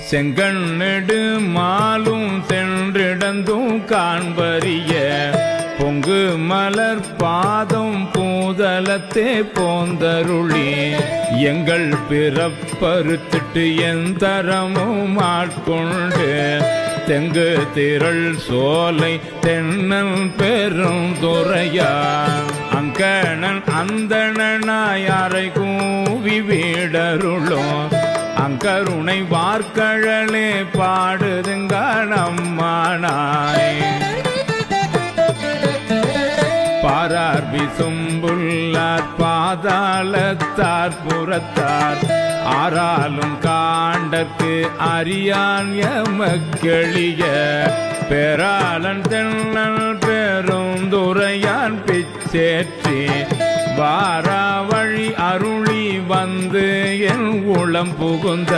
செங்கண்ணெடு மாலும் சென்றிடந்தும் காண்பறிய பொங்கு மலர் பாதம் பூதலத்தே போந்தருளி எங்கள் பிறப்பறுத்திட்டு எந்தரமும் ஆட்கொண்டு தெங்கு திரள் சோலை தென்னன் பெரும் துறையான் அங்கணன் அந்தணனாய் அறை கூவி வீடருளும் அங்கருணை வார்கழலே பாடுதுங்கணம்மானாய் பாரார் விசும்புள்ளார் பாதாளத்தார் புறத்தார் ஆறாலும் காண்டற்கு அறியான் எமக்கெளிய பெறாளன் தென்னல் பெருந்துரையான் பிச்சேற்றி வாரா வழி அருளி வந்து என் உளம் புகுந்த